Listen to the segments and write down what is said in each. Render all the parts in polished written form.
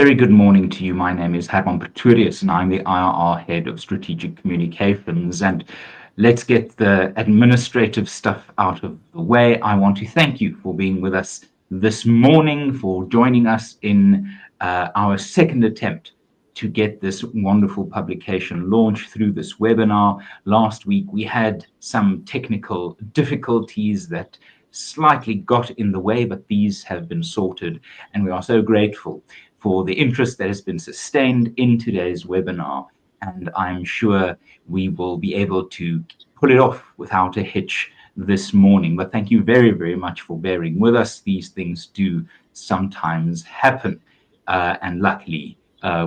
very good morning to you. My name is Herman Pretorius, and I'm the IRR Head of Strategic Communications. And let's get the administrative stuff out of the way. I want to thank you for being with us this morning, for joining us in our second attempt to get this wonderful publication launched through this webinar. Last week, we had some technical difficulties that slightly got in the way, but these have been sorted, and we are so grateful for the interest that has been sustained in today's webinar. And I'm sure we will be able to pull it off without a hitch this morning. But thank you very, very much for bearing with us. These things do sometimes happen. And luckily,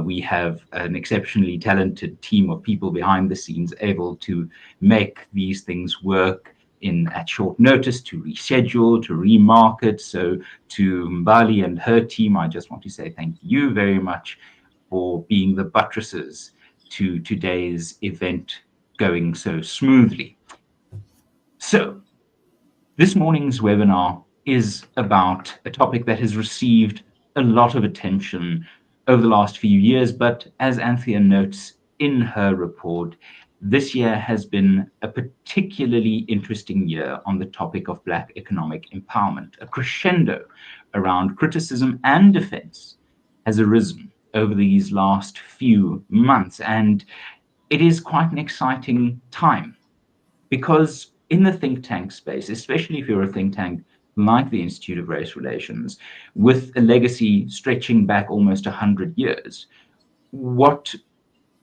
we have an exceptionally talented team of people behind the scenes able to make these things work at short notice, to reschedule, to remarket. So to Mbali and her team, I just want to say thank you very much for being the buttresses to today's event going so smoothly. So this morning's webinar is about a topic that has received a lot of attention over the last few years, but as Anthea notes in her report, this year has been a particularly interesting year on the topic of Black economic empowerment. A crescendo around criticism and defense has arisen over these last few months, and it is quite an exciting time because in the think tank space, especially if you're a think tank like the Institute of Race Relations, with a legacy stretching back almost 100 years, what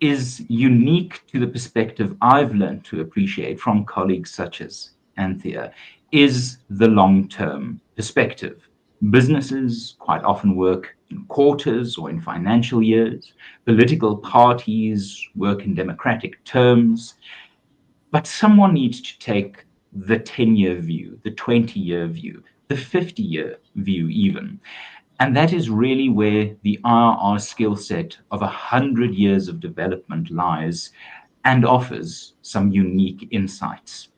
is unique to the perspective I've learned to appreciate from colleagues such as Anthea is the long-term perspective. Businesses quite often work in quarters or in financial years. Political parties work in democratic terms. But someone needs to take the 10-year view, the 20-year view, the 50-year view even. And that is really where the IRR skill set of 100 years of development lies and offers some unique insights.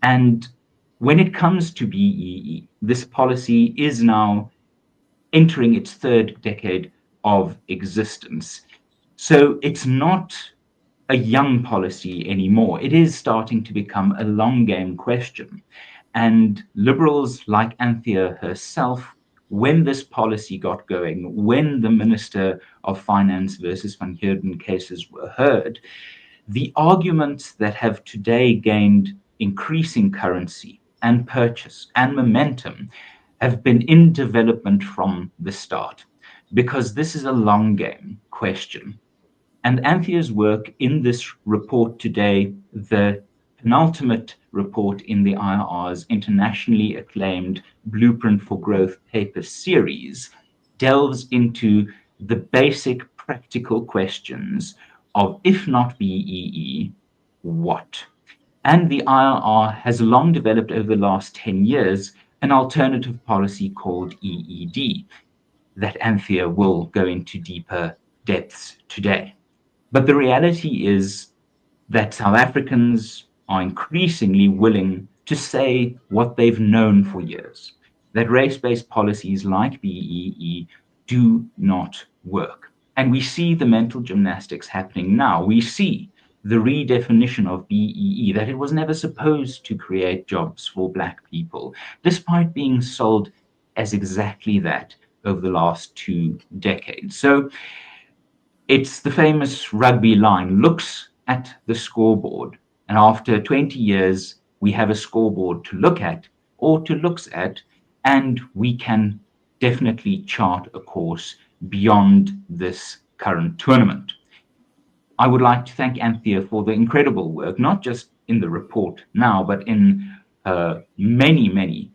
And when it comes to BEE, this policy is now entering its third decade of existence. So it's not a young policy anymore. It is starting to become a long game question. And liberals like Anthea herself, when this policy got going, when the Minister of Finance versus Van Heerden cases were heard, the arguments that have today gained increasing currency and purchase and momentum have been in development from the start, because this is a long game question. And Anthea's work in this report today, the penultimate report in the IRR's internationally acclaimed Blueprint for Growth paper series, delves into the basic practical questions of, if not BEE, what? And the IRR has long developed over the last 10 years an alternative policy called EED that Anthea will go into deeper depths today. But the reality is that South Africans are increasingly willing to say what they've known for years, that race-based policies like BEE do not work. And we see the mental gymnastics happening now. We see the redefinition of BEE, that it was never supposed to create jobs for Black people, despite being sold as exactly that over the last 2 decades. So it's the famous rugby line: looks at the scoreboard, and after 20 years, we have a scoreboard to look at or to looks at, and we can definitely chart a course beyond this current tournament. I would like to thank Anthea for the incredible work, not just in the report now, but in many, many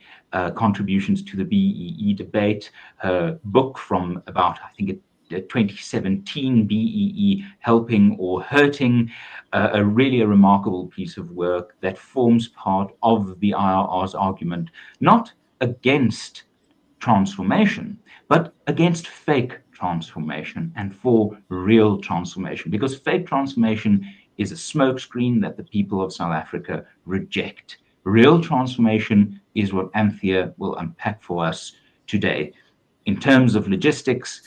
contributions to the BEE debate. Her book from about, I think, 2017, BEE Helping or Hurting, really a remarkable piece of work that forms part of the IRR's argument, not against transformation, but against fake transformation and for real transformation, because fake transformation is a smokescreen that the people of South Africa reject. Real transformation is what Anthea will unpack for us today. In terms of logistics,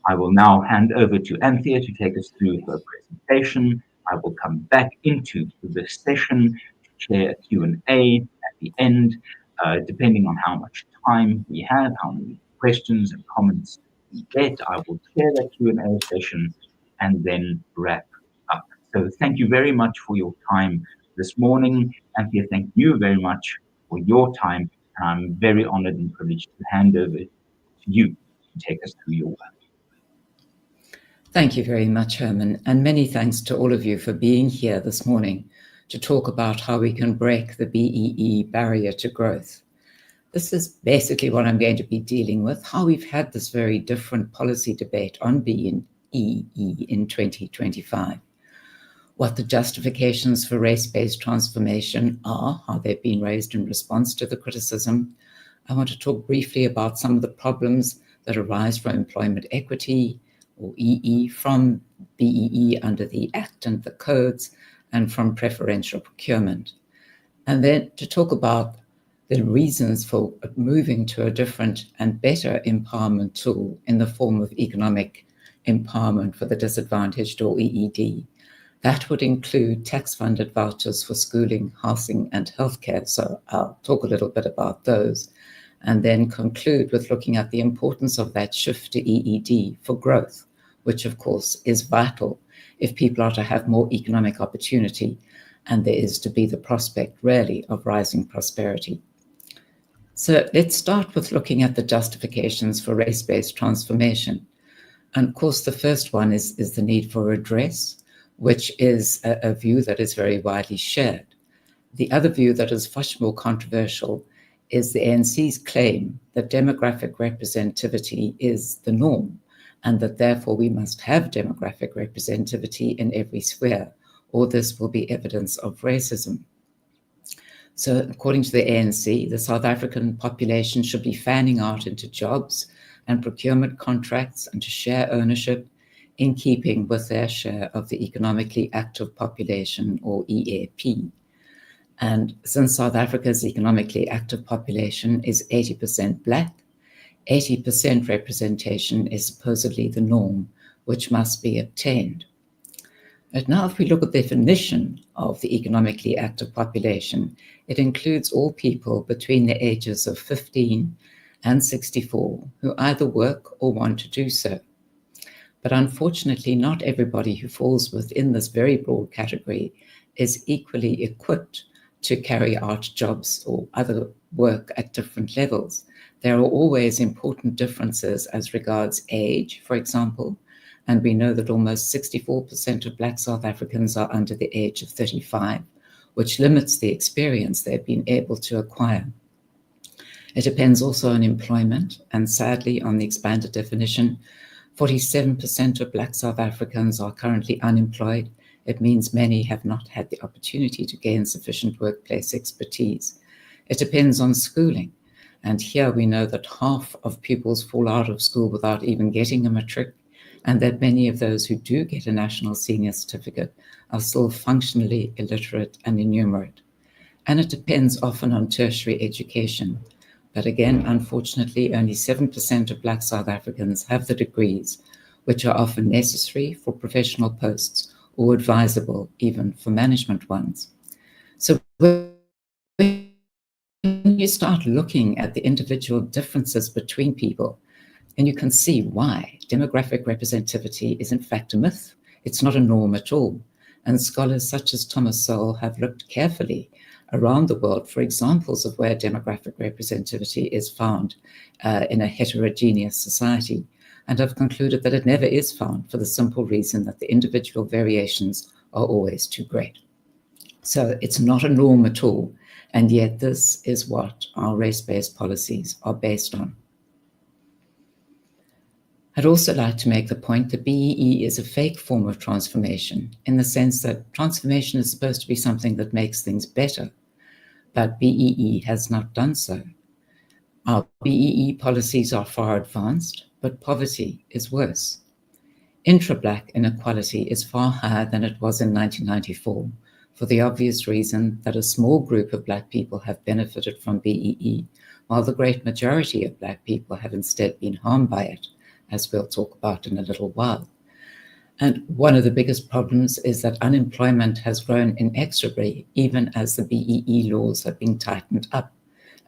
I will now hand over to Anthea to take us through her presentation. I will come back into this session to chair a Q&A at the end, depending on how much time we have, how many questions and comments we get. I will chair that Q&A session and then wrap up. So thank you very much for your time this morning. Anthea, thank you very much for your time. I'm very honored and privileged to hand over to you to take us through your work. Thank you very much, Herman, and many thanks to all of you for being here this morning to talk about how we can break the BEE barrier to growth. This is basically what I'm going to be dealing with, how we've had this very different policy debate on BEE in 2025, what the justifications for race-based transformation are, how they've been raised in response to the criticism. I want to talk briefly about some of the problems that arise from employment equity, or EE, from BEE under the Act and the codes, and from preferential procurement. And then to talk about the reasons for moving to a different and better empowerment tool in the form of economic empowerment for the disadvantaged, or EED. That would include tax-funded vouchers for schooling, housing, and healthcare. So I'll talk a little bit about those, and then conclude with looking at the importance of that shift to EED for growth, which of course is vital if people are to have more economic opportunity and there is to be the prospect really of rising prosperity. So let's start with looking at the justifications for race-based transformation. And of course, the first one is the need for redress, which is a view that is very widely shared. The other view that is much more controversial is the ANC's claim that demographic representativity is the norm, and that therefore we must have demographic representativity in every sphere, or this will be evidence of racism. So according to the ANC, the South African population should be fanning out into jobs and procurement contracts and to share ownership in keeping with their share of the economically active population, or EAP. And since South Africa's economically active population is 80% Black, 80% representation is supposedly the norm, which must be obtained. But now if we look at the definition of the economically active population, it includes all people between the ages of 15 and 64 who either work or want to do so. But unfortunately, not everybody who falls within this very broad category is equally equipped to carry out jobs or other work at different levels. There are always important differences as regards age, for example, and we know that almost 64% of Black South Africans are under the age of 35, which limits the experience they've been able to acquire. It depends also on employment, and sadly, on the expanded definition, 47% of Black South Africans are currently unemployed. It means many have not had the opportunity to gain sufficient workplace expertise. It depends on schooling. And here we know that half of pupils fall out of school without even getting a matric, and that many of those who do get a national senior certificate are still functionally illiterate and innumerate. And it depends often on tertiary education. But again, unfortunately, only 7% of Black South Africans have the degrees, which are often necessary for professional posts or advisable even for management ones. So when you start looking at the individual differences between people, and you can see why demographic representativity is in fact a myth. It's not a norm at all. And scholars such as Thomas Sowell have looked carefully around the world for examples of where demographic representativity is found in a heterogeneous society, and have concluded that it never is found for the simple reason that the individual variations are always too great. So it's not a norm at all, and yet this is what our race-based policies are based on. I'd also like to make the point that BEE is a fake form of transformation, in the sense that transformation is supposed to be something that makes things better, but BEE has not done so. Our BEE policies are far advanced, but poverty is worse. Intra-Black inequality is far higher than it was in 1994, for the obvious reason that a small group of Black people have benefited from BEE, while the great majority of Black people have instead been harmed by it, as we'll talk about in a little while. And one of the biggest problems is that unemployment has grown inexorably, even as the BEE laws have been tightened up.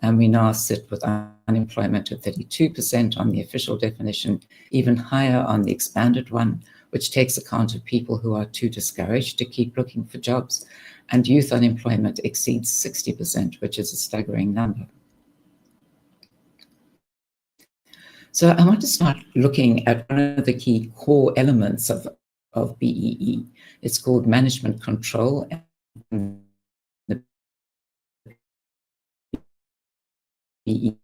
And we now sit with unemployment of 32% on the official definition, even higher on the expanded one, which takes account of people who are too discouraged to keep looking for jobs. And youth unemployment exceeds 60%, which is a staggering number. So I want to start looking at one of the key core elements of BEE. It's called management control and the BEE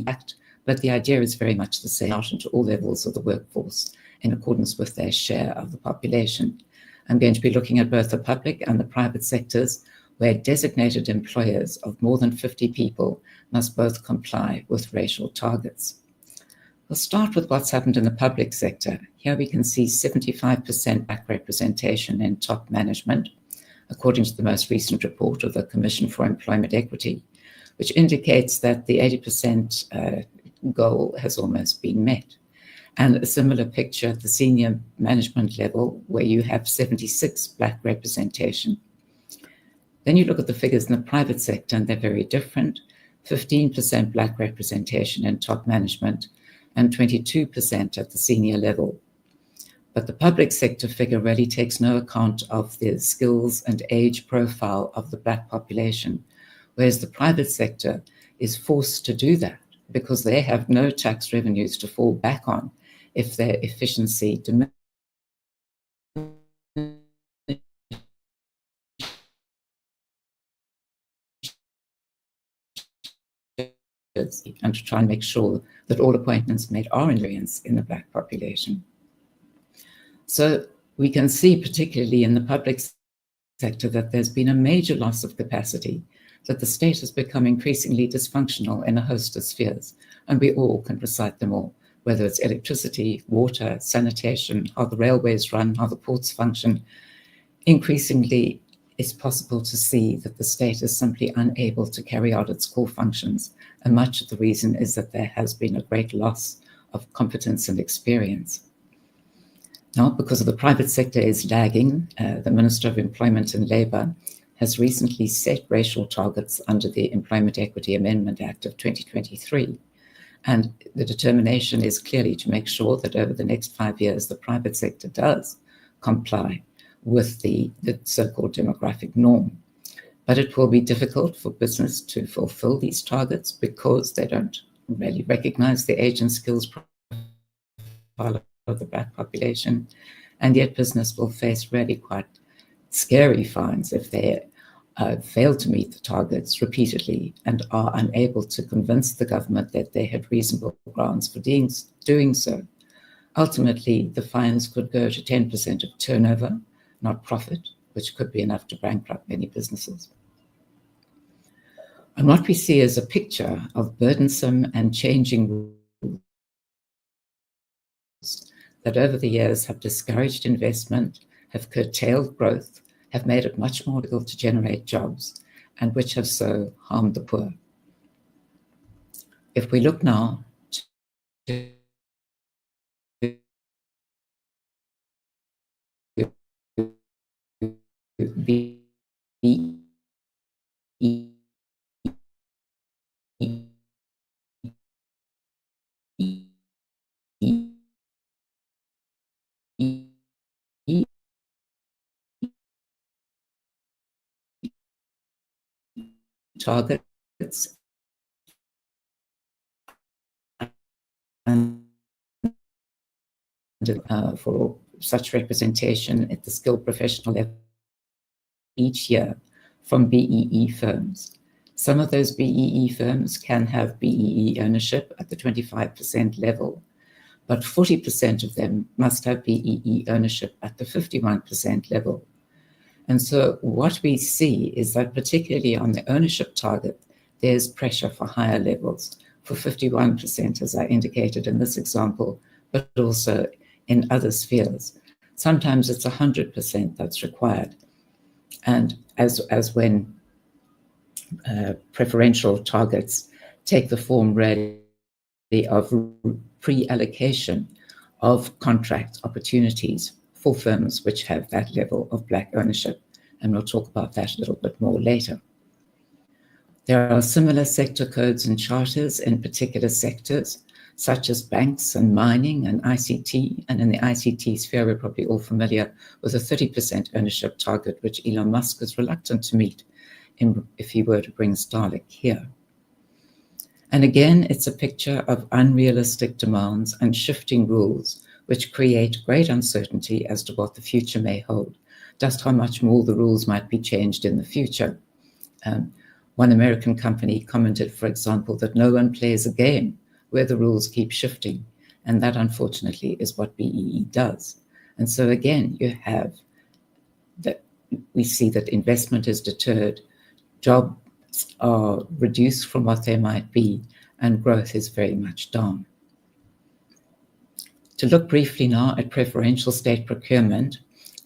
Act, but the idea is very much the same out into all levels of the workforce in accordance with their share of the population. I'm going to be looking at both the public and the private sectors, where designated employers of more than 50 people must both comply with racial targets. We'll start with what's happened in the public sector. Here we can see 75% Black representation in top management, according to the most recent report of the Commission for Employment Equity, which indicates that the 80% goal has almost been met. And a similar picture at the senior management level, where you have 76 Black representation. Then you look at the figures in the private sector, and they're very different. 15% Black representation in top management and 22% at the senior level. But the public sector figure really takes no account of the skills and age profile of the Black population, whereas the private sector is forced to do that because they have no tax revenues to fall back on if their efficiency diminishes. And to try and make sure that all appointments made are in variance in the Black population. So we can see, particularly in the public sector, that there's been a major loss of capacity, that the state has become increasingly dysfunctional in a host of spheres, and we all can recite them all, whether it's electricity, water, sanitation, how the railways run, how the ports function. Increasingly, it's possible to see that the state is simply unable to carry out its core functions, and much of the reason is that there has been a great loss of competence and experience. Now, because the private sector is lagging, the Minister of Employment and Labour has recently set racial targets under the Employment Equity Amendment Act of 2023. And the determination is clearly to make sure that over the next 5 years, the private sector does comply with the so-called demographic norm. But it will be difficult for business to fulfill these targets because they don't really recognize the age and skills profile of the Black population. And yet business will face really quite scary fines if they fail to meet the targets repeatedly and are unable to convince the government that they had reasonable grounds for doing so. Ultimately, the fines could go to 10% of turnover, not profit, which could be enough to bankrupt many businesses. And what we see is a picture of burdensome and changing rules that over the years have discouraged investment, have curtailed growth, have made it much more difficult to generate jobs, and which have so harmed the poor. If we look now to the targets and for such representation at the skilled professional level each year from BEE firms. Some of those BEE firms can have BEE ownership at the 25% level, but 40% of them must have BEE ownership at the 51% level. And so what we see is that particularly on the ownership target, there's pressure for higher levels, for 51%, as I indicated in this example, but also in other spheres. Sometimes it's 100% that's required. And as when preferential targets take the form really of pre-allocation of contract opportunities for firms which have that level of Black ownership. And we'll talk about that a little bit more later. There are similar sector codes and charters in particular sectors, such as banks and mining and ICT. And in the ICT sphere, we're probably all familiar with a 30% ownership target, which Elon Musk is reluctant to meet if he were to bring Starlink here. And again, it's a picture of unrealistic demands and shifting rules, which create great uncertainty as to what the future may hold, just how much more the rules might be changed in the future. One American company commented, for example, that no one plays a game where the rules keep shifting. And that, unfortunately, is what BEE does. And so again, you have that we see that investment is deterred, jobs are reduced from what they might be, and growth is very much down. To look briefly now at preferential state procurement,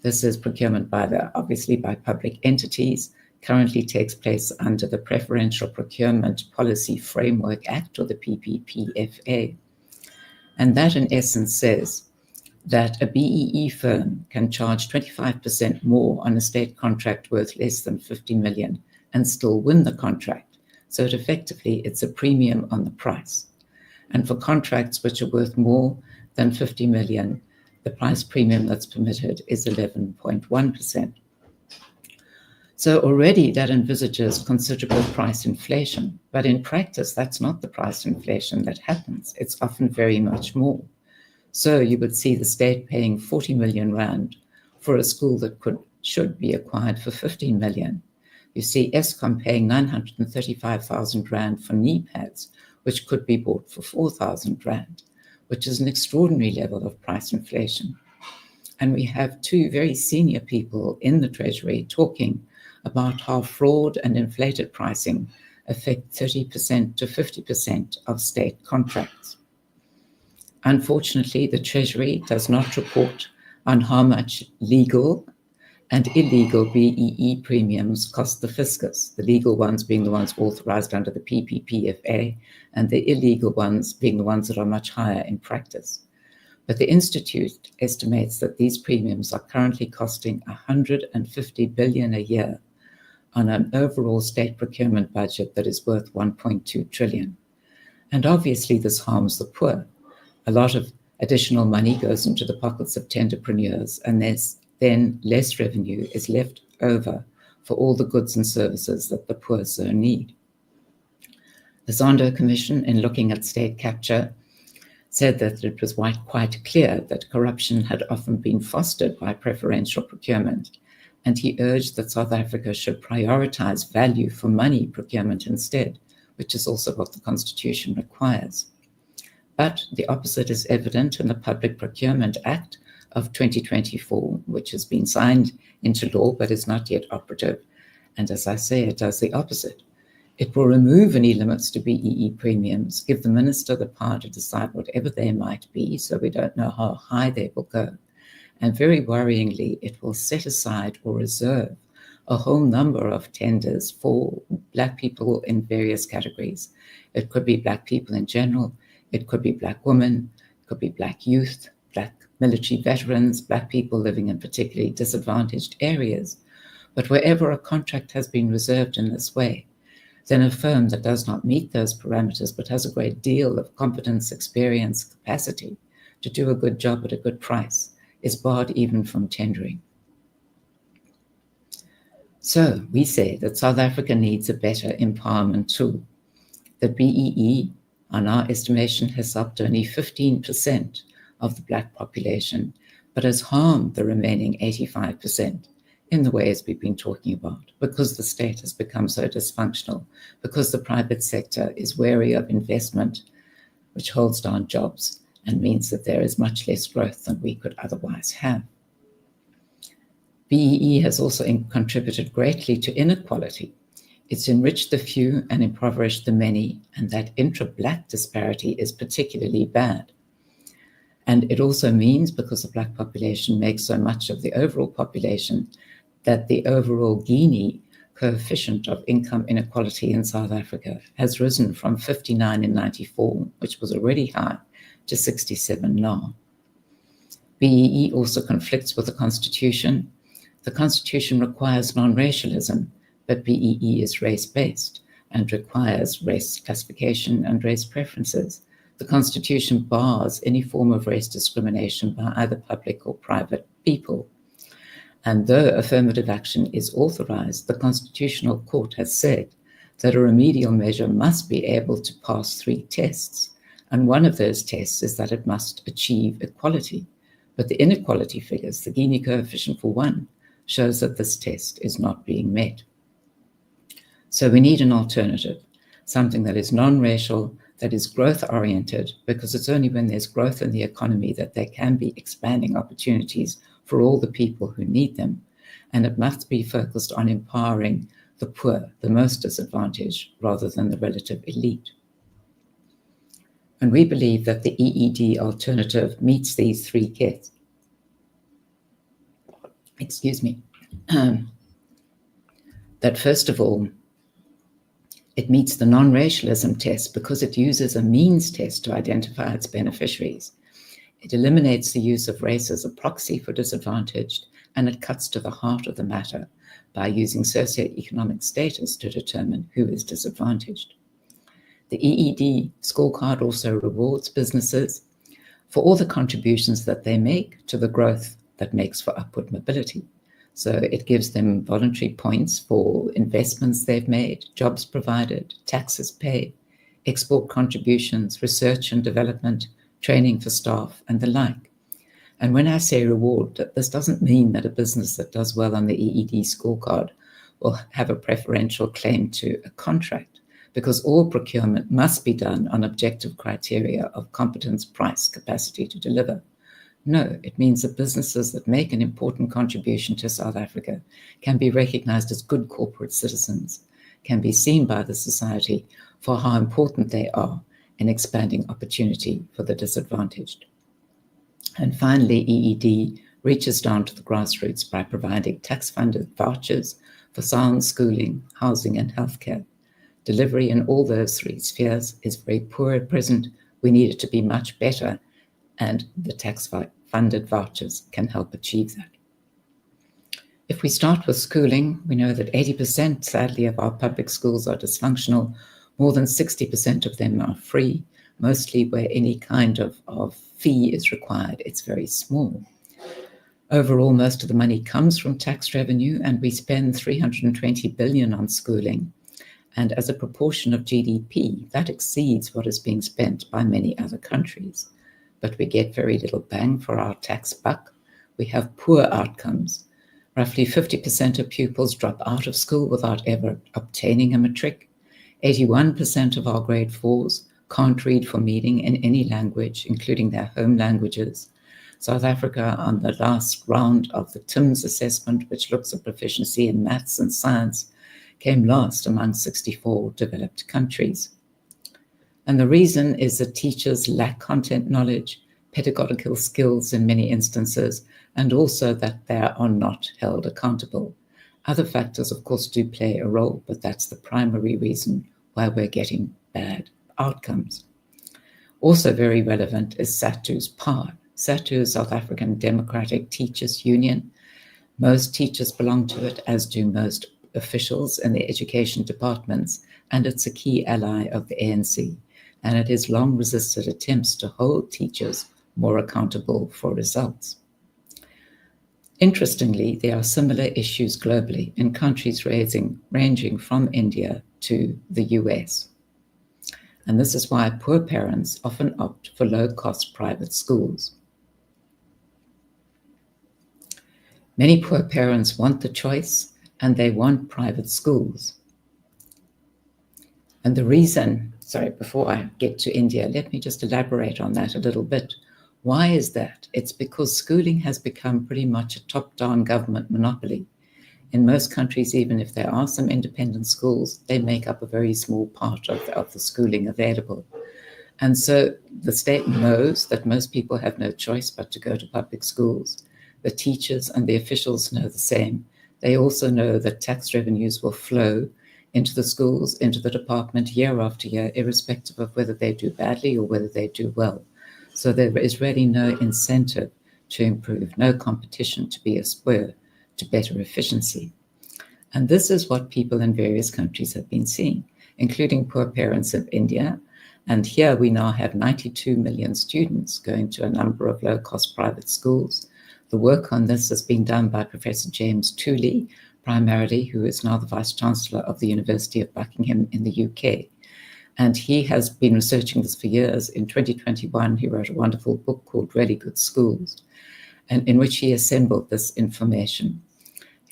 this is procurement obviously by public entities, currently takes place under the Preferential Procurement Policy Framework Act, or the PPPFA. And that in essence says that a BEE firm can charge 25% more on a state contract worth less than 50 million and still win the contract. So it's a premium on the price. And for contracts which are worth more than 50 million, the price premium that's permitted is 11.1%. So already that envisages considerable price inflation, but in practice, that's not the price inflation that happens. It's often very much more. So you would see the state paying 40 million rand for a school that should be acquired for 15 million. You see Eskom paying 935,000 rand for knee pads, which could be bought for 4,000 rand, which is an extraordinary level of price inflation. And we have two very senior people in the Treasury talking about how fraud and inflated pricing affect 30% to 50% of state contracts. Unfortunately, the Treasury does not report on how much legal and illegal BEE premiums cost the fiscus, the legal ones being the ones authorized under the PPPFA, and the illegal ones being the ones that are much higher in practice. But the Institute estimates that these premiums are currently costing 150 billion a year on an overall state procurement budget that is worth 1.2 trillion. And obviously this harms the poor. A lot of additional money goes into the pockets of tenderpreneurs, and then less revenue is left over for all the goods and services that the poor so need. The Zondo Commission, in looking at state capture, said that it was quite clear that corruption had often been fostered by preferential procurement, and he urged that South Africa should prioritize value for money procurement instead, which is also what the Constitution requires. But the opposite is evident in the Public Procurement Act of 2024, which has been signed into law but is not yet operative. And as I say, it does the opposite. It will remove any limits to BEE premiums, give the minister the power to decide whatever they might be, so we don't know how high they will go. And very worryingly, it will set aside or reserve a whole number of tenders for Black people in various categories. It could be Black people in general, it could be Black women, it could be Black youth, Black military veterans, Black people living in particularly disadvantaged areas. But wherever a contract has been reserved in this way, then a firm that does not meet those parameters but has a great deal of competence, experience, capacity to do a good job at a good price is barred even from tendering. So we say that South Africa needs a better empowerment tool. The BEE, on our estimation, has helped only 15% of the Black population, but has harmed the remaining 85% in the ways we've been talking about, because the state has become so dysfunctional, because the private sector is wary of investment, which holds down jobs and means that there is much less growth than we could otherwise have. BEE has also contributed greatly to inequality. It's enriched the few and impoverished the many, and that intra-Black disparity is particularly bad. And it also means, because the Black population makes so much of the overall population, that the overall Gini coefficient of income inequality in South Africa has risen from 59 in 94, which was already high, to 67 now. BEE also conflicts with the Constitution. The Constitution requires non-racialism, but BEE is race-based and requires race classification and race preferences. The Constitution bars any form of race discrimination by either public or private people. And though affirmative action is authorized, the Constitutional Court has said that a remedial measure must be able to pass 3 tests. And one of those tests is that it must achieve equality. But the inequality figures, the Gini coefficient for 1, shows that this test is not being met. So we need an alternative, something that is non-racial, that is growth-oriented, because it's only when there's growth in the economy that there can be expanding opportunities for all the people who need them. And it must be focused on empowering the poor, the most disadvantaged, rather than the relative elite. And we believe that the EED alternative meets these 3 tests. That first of all, it meets the non-racialism test because it uses a means test to identify its beneficiaries. It eliminates the use of race as a proxy for disadvantaged, and it cuts to the heart of the matter by using socioeconomic status to determine who is disadvantaged. The EED scorecard also rewards businesses for all the contributions that they make to the growth that makes for upward mobility. So it gives them voluntary points for investments they've made, jobs provided, taxes paid, export contributions, research and development, training for staff, and the like. And when I say reward, this doesn't mean that a business that does well on the EED scorecard will have a preferential claim to a contract, because all procurement must be done on objective criteria of competence, price, capacity to deliver. No, it means that businesses that make an important contribution to South Africa can be recognized as good corporate citizens, can be seen by the society for how important they are in expanding opportunity for the disadvantaged. And finally, EED reaches down to the grassroots by providing tax-funded vouchers for sound schooling, housing, and healthcare. Delivery in all those 3 spheres is very poor at present. We need it to be much better, and the tax-funded vouchers can help achieve that. If we start with schooling, we know that 80%, sadly, of our public schools are dysfunctional. More than 60% of them are free, mostly where any kind of fee is required. It's very small. Overall, most of the money comes from tax revenue, and we spend 320 billion on schooling. And as a proportion of GDP, that exceeds what is being spent by many other countries. But we get very little bang for our tax buck. We have poor outcomes. Roughly 50% of pupils drop out of school without ever obtaining a matric. 81% of our grade 4s can't read for meaning in any language, including their home languages. South Africa, on the last round of the TIMSS assessment, which looks at proficiency in maths and science, came last among 64 developed countries. And the reason is that teachers lack content knowledge, pedagogical skills in many instances, and also that they are not held accountable. Other factors, of course, do play a role, but that's the primary reason why we're getting bad outcomes. Also very relevant is SATU's power. SATU is South African Democratic Teachers Union. Most teachers belong to it, as do most officials in the education departments, and it's a key ally of the ANC. And it has long resisted attempts to hold teachers more accountable for results. Interestingly, there are similar issues globally in countries ranging from India to the US. And this is why poor parents often opt for low-cost private schools. Many poor parents want the choice, and they want private schools. And the reason, before I get to India, let me just elaborate on that a little bit. Why is that? It's because schooling has become pretty much a top-down government monopoly. In most countries, even if there are some independent schools, they make up a very small part of the schooling available. And so the state knows that most people have no choice but to go to public schools. The teachers and the officials know the same. They also know that tax revenues will flow into the schools, into the department year after year, irrespective of whether they do badly or whether they do well. So there is really no incentive to improve, no competition to be a spur to better efficiency. And this is what people in various countries have been seeing, including poor parents of India. And here we now have 92 million students going to a number of low-cost private schools. The work on this has been done by Professor James Tooley, primarily, who is now the Vice-Chancellor of the University of Buckingham in the UK. And he has been researching this for years. In 2021, he wrote a wonderful book called Really Good Schools, and in which he assembled this information.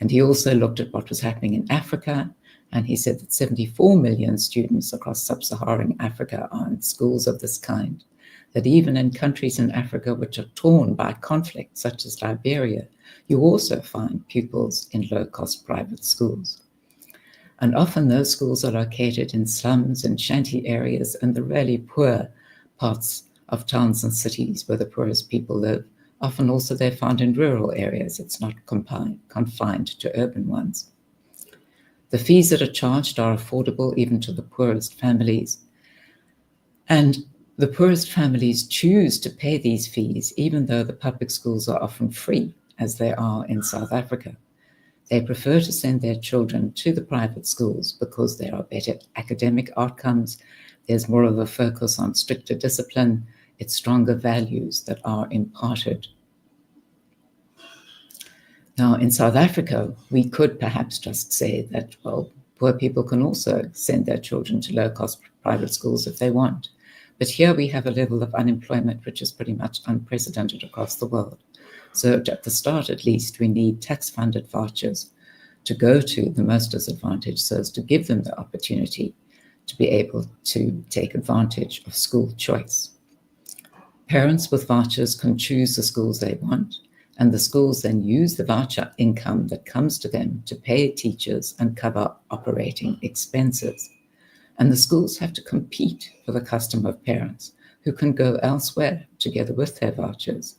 And he also looked at what was happening in Africa, and he said that 74 million students across sub-Saharan Africa are in schools of this kind, that even in countries in Africa which are torn by conflict, such as Liberia, you also find pupils in low-cost private schools. And often those schools are located in slums and shanty areas and the really poor parts of towns and cities where the poorest people live. Often also they're found in rural areas. It's not confined to urban ones. The fees that are charged are affordable even to the poorest families. And the poorest families choose to pay these fees even though the public schools are often free, as they are in South Africa. They prefer to send their children to the private schools because there are better academic outcomes, there's more of a focus on stricter discipline, it's stronger values that are imparted. Now, in South Africa, we could perhaps just say that, well, poor people can also send their children to low-cost private schools if they want. But here we have a level of unemployment which is pretty much unprecedented across the world. So at the start, at least, we need tax-funded vouchers to go to the most disadvantaged so as to give them the opportunity to be able to take advantage of school choice. Parents with vouchers can choose the schools they want, and the schools then use the voucher income that comes to them to pay teachers and cover operating expenses. And the schools have to compete for the custom of parents who can go elsewhere together with their vouchers.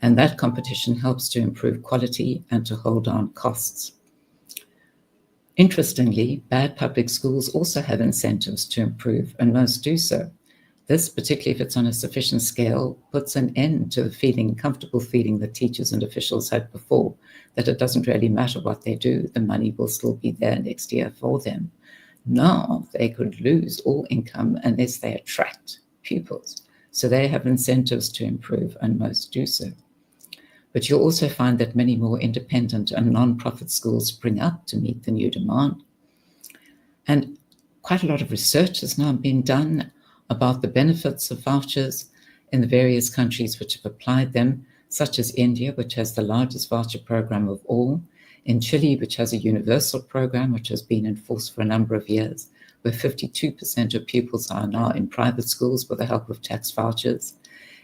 And that competition helps to improve quality and to hold down costs. Interestingly, bad public schools also have incentives to improve, and most do so. This, particularly if it's on a sufficient scale, puts an end to the comfortable feeling that teachers and officials had before, that it doesn't really matter what they do, the money will still be there next year for them. Now they could lose all income unless they attract pupils. So they have incentives to improve, and most do so. But you'll also find that many more independent and non-profit schools spring up to meet the new demand. And quite a lot of research has now been done about the benefits of vouchers in the various countries which have applied them, such as India, which has the largest voucher program of all, in Chile, which has a universal program which has been in force for a number of years, where 52% of pupils are now in private schools with the help of tax vouchers.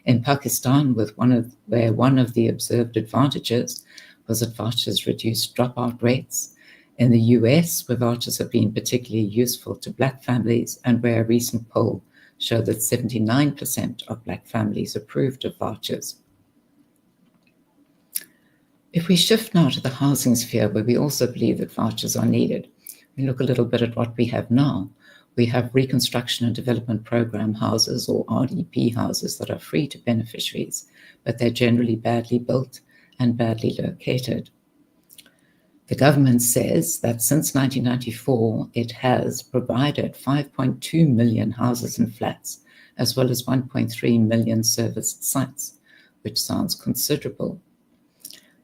In Pakistan, where one of the observed advantages was that vouchers reduced dropout rates. In the US, where vouchers have been particularly useful to Black families, and where a recent poll showed that 79% of Black families approved of vouchers. If we shift now to the housing sphere, where we also believe that vouchers are needed, we look a little bit at what we have now. We have Reconstruction and Development Program houses, or RDP houses, that are free to beneficiaries, but they're generally badly built and badly located. The government says that since 1994, it has provided 5.2 million houses and flats, as well as 1.3 million serviced sites, which sounds considerable.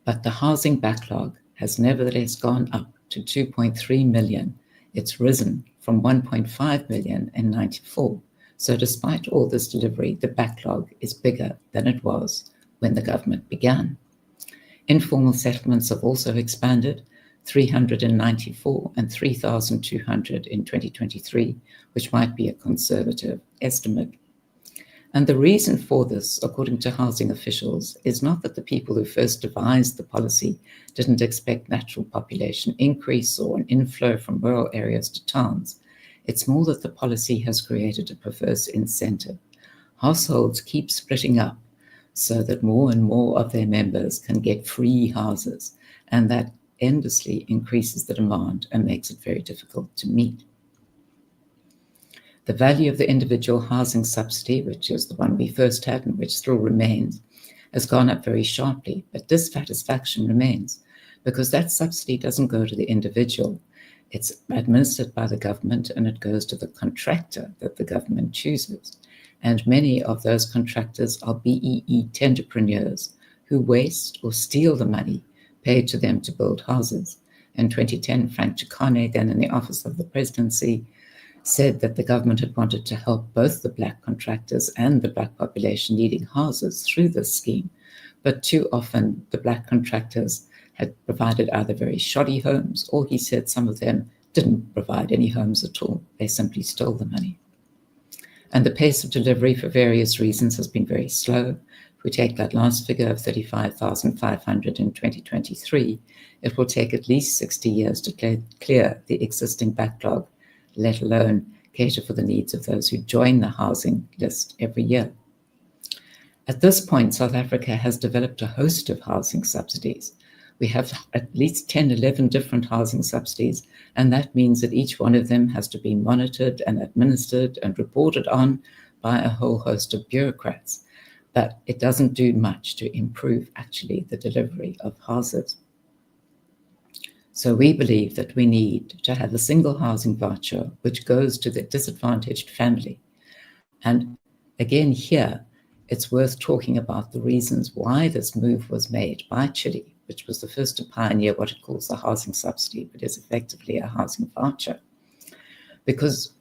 But the housing backlog has nevertheless gone up to 2.3 million. It's risen from 1.5 million in 94. So despite all this delivery, the backlog is bigger than it was when the government began. Informal settlements have also expanded, 394 and 3,200 in 2023, which might be a conservative estimate. And the reason for this, according to housing officials, is not that the people who first devised the policy didn't expect natural population increase or an inflow from rural areas to towns. It's more that the policy has created a perverse incentive. Households keep splitting up so that more and more of their members can get free houses, and that endlessly increases the demand and makes it very difficult to meet. The value of the individual housing subsidy, which is the one we first had and which still remains, has gone up very sharply, but dissatisfaction remains because that subsidy doesn't go to the individual. It's administered by the government and it goes to the contractor that the government chooses. And many of those contractors are BEE tenderpreneurs who waste or steal the money paid to them to build houses. In 2010, Frank Chikane, then in the office of the presidency, said that the government had wanted to help both the Black contractors and the Black population needing houses through this scheme. But too often, the Black contractors had provided either very shoddy homes, or he said some of them didn't provide any homes at all. They simply stole the money. And the pace of delivery, for various reasons, has been very slow. If we take that last figure of 35,500 in 2023, it will take at least 60 years to clear the existing backlog, let alone cater for the needs of those who join the housing list every year. At this point, South Africa has developed a host of housing subsidies. We have at least 10, 11 different housing subsidies, and that means that each one of them has to be monitored and administered and reported on by a whole host of bureaucrats. But it doesn't do much to improve, actually, the delivery of houses. So we believe that we need to have a single housing voucher which goes to the disadvantaged family. And again here, it's worth talking about the reasons why this move was made by Chile, which was the first to pioneer what it calls a housing subsidy, but is effectively a housing voucher. Because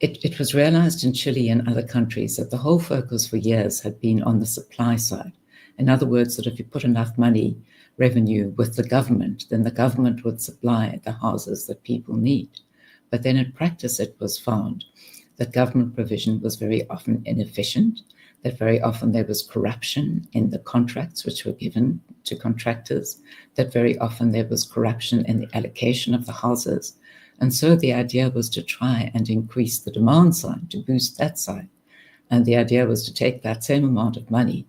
it was realized in Chile and other countries that the whole focus for years had been on the supply side. In other words, that if you put enough revenue with the government, then the government would supply the houses that people need. But then in practice, it was found that government provision was very often inefficient, that very often there was corruption in the contracts which were given to contractors, that very often there was corruption in the allocation of the houses. And so the idea was to try and increase the demand side, to boost that side. And the idea was to take that same amount of money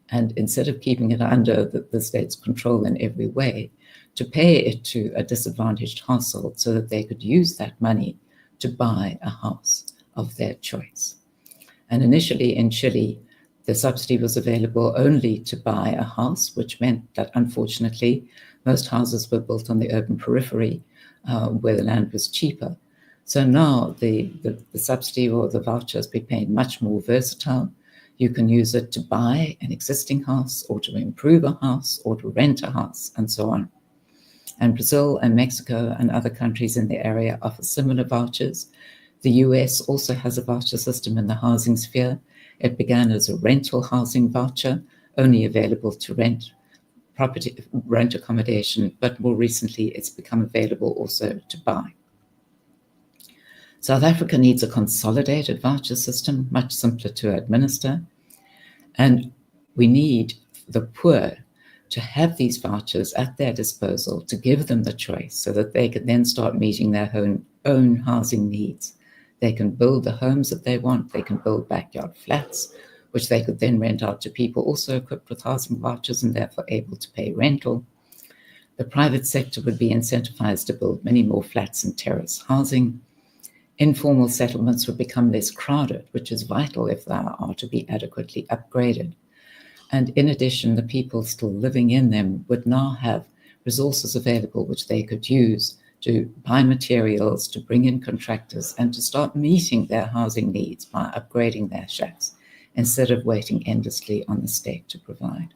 and instead of keeping it under the state's control in every way, to pay it to a disadvantaged household so that they could use that money to buy a house of their choice. And initially in Chile, the subsidy was available only to buy a house, which meant that unfortunately, most houses were built on the urban periphery where the land was cheaper. So now the subsidy or the voucher has become much more versatile. You can use it to buy an existing house or to improve a house or to rent a house and so on. And Brazil and Mexico and other countries in the area offer similar vouchers. The US also has a voucher system in the housing sphere. It began as a rental housing voucher, only available to rent accommodation, but more recently it's become available also to buy. South Africa needs a consolidated voucher system, much simpler to administer. And we need the poor to have these vouchers at their disposal, to give them the choice so that they can then start meeting their own housing needs. They can build the homes that they want. They can build backyard flats, which they could then rent out to people also equipped with housing vouchers and therefore able to pay rental. The private sector would be incentivized to build many more flats and terrace housing. Informal settlements would become less crowded, which is vital if they are to be adequately upgraded. And in addition, the people still living in them would now have resources available which they could use to buy materials, to bring in contractors, and to start meeting their housing needs by upgrading their shacks, instead of waiting endlessly on the state to provide.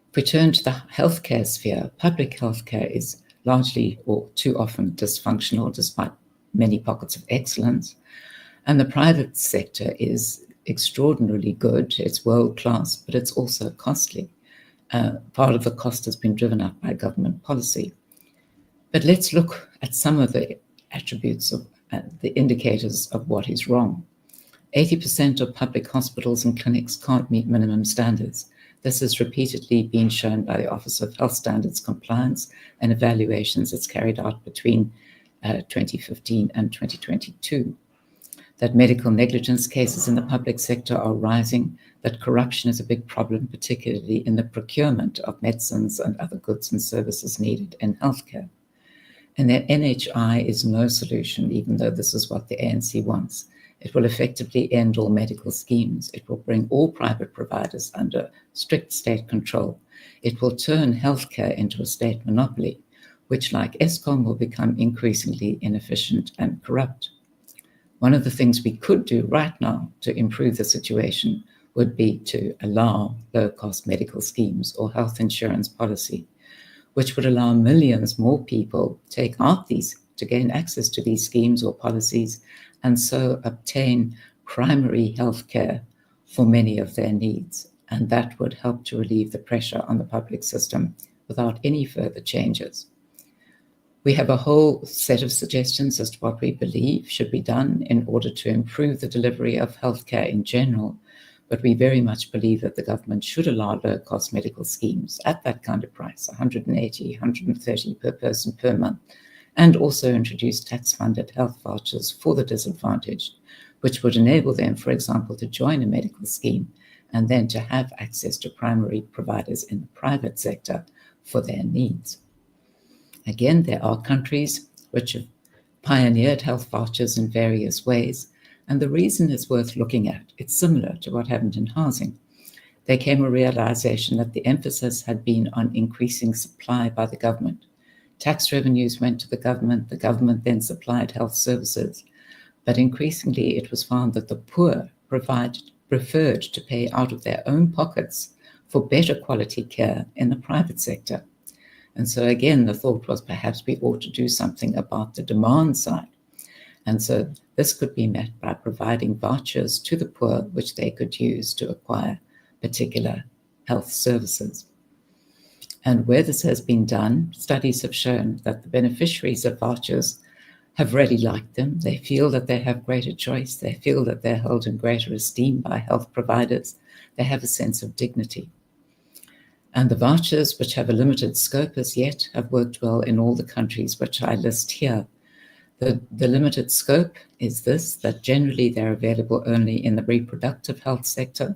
If we turn to the healthcare sphere, public healthcare is largely or too often dysfunctional, despite many pockets of excellence. And the private sector is extraordinarily good. It's world-class, but it's also costly. Part of the cost has been driven up by government policy. But let's look at some of the attributes of the indicators of what is wrong. 80% of public hospitals and clinics can't meet minimum standards. This has repeatedly been shown by the Office of Health Standards Compliance and evaluations it's carried out between 2015 and 2022. That medical negligence cases in the public sector are rising, that corruption is a big problem, particularly in the procurement of medicines and other goods and services needed in healthcare. And that NHI is no solution, even though this is what the ANC wants. It will effectively end all medical schemes. It will bring all private providers under strict state control. It will turn healthcare into a state monopoly, which, like Eskom, will become increasingly inefficient and corrupt. One of the things we could do right now to improve the situation would be to allow low-cost medical schemes or health insurance policy, which would allow millions more people to gain access to these schemes or policies, and so obtain primary health care for many of their needs. And that would help to relieve the pressure on the public system without any further changes. We have a whole set of suggestions as to what we believe should be done in order to improve the delivery of healthcare in general, but we very much believe that the government should allow low-cost medical schemes at that kind of price, 180, 130 per person per month, and also introduce tax-funded health vouchers for the disadvantaged, which would enable them, for example, to join a medical scheme and then to have access to primary providers in the private sector for their needs. Again, there are countries which have pioneered health vouchers in various ways, and the reason is worth looking at. It's similar to what happened in housing. There came a realization that the emphasis had been on increasing supply by the government. Tax revenues went to the government then supplied health services, but increasingly it was found that the poor preferred to pay out of their own pockets for better quality care in the private sector. And so again, the thought was perhaps we ought to do something about the demand side. And so this could be met by providing vouchers to the poor, which they could use to acquire particular health services. And where this has been done, studies have shown that the beneficiaries of vouchers have really liked them. They feel that they have greater choice. They feel that they're held in greater esteem by health providers. They have a sense of dignity. And the vouchers, which have a limited scope as yet, have worked well in all the countries which I list here. The limited scope is this, that generally they're available only in the reproductive health sector.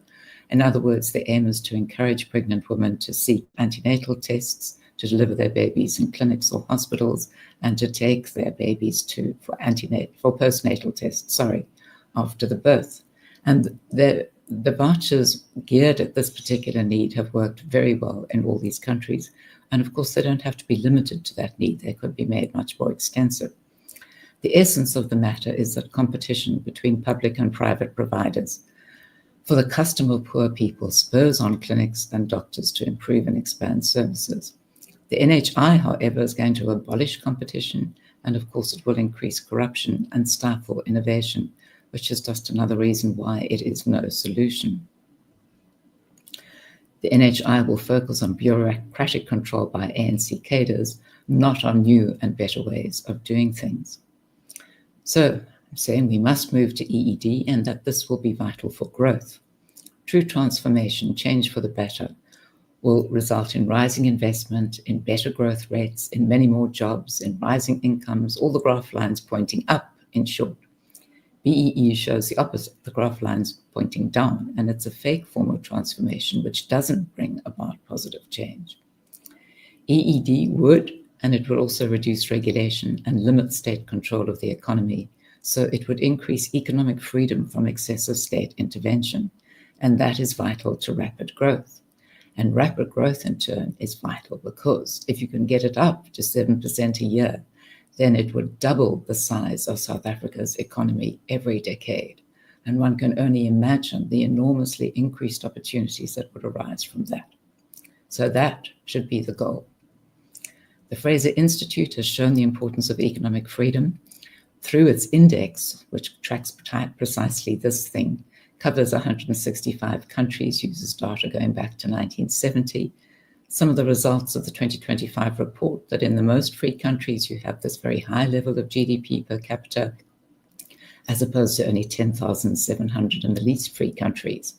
In other words, the aim is to encourage pregnant women to seek antenatal tests, to deliver their babies in clinics or hospitals, and to take their babies for postnatal tests, after the birth. And the vouchers geared at this particular need have worked very well in all these countries. And of course, they don't have to be limited to that need. They could be made much more extensive. The essence of the matter is that competition between public and private providers for the custom of poor people spurs on clinics and doctors to improve and expand services. The NHI, however, is going to abolish competition, and of course it will increase corruption and stifle innovation, which is just another reason why it is no solution. The NHI will focus on bureaucratic control by ANC cadres, not on new and better ways of doing things. So I'm saying we must move to EED, and that this will be vital for growth. True transformation, change for the better, will result in rising investment, in better growth rates, in many more jobs, in rising incomes, all the graph lines pointing up, in short. BEE shows the opposite, the graph lines pointing down, and it's a fake form of transformation which doesn't bring about positive change. EED would, and it would also reduce regulation and limit state control of the economy, so it would increase economic freedom from excessive state intervention, and that is vital to rapid growth. And rapid growth, in turn, is vital because if you can get it up to 7% a year, then it would double the size of South Africa's economy every decade. And one can only imagine the enormously increased opportunities that would arise from that. So that should be the goal. The Fraser Institute has shown the importance of economic freedom through its index, which tracks precisely this thing, covers 165 countries, uses data going back to 1970. Some of the results of the 2025 report that in the most free countries, you have this very high level of GDP per capita, as opposed to only 10,700 in the least free countries.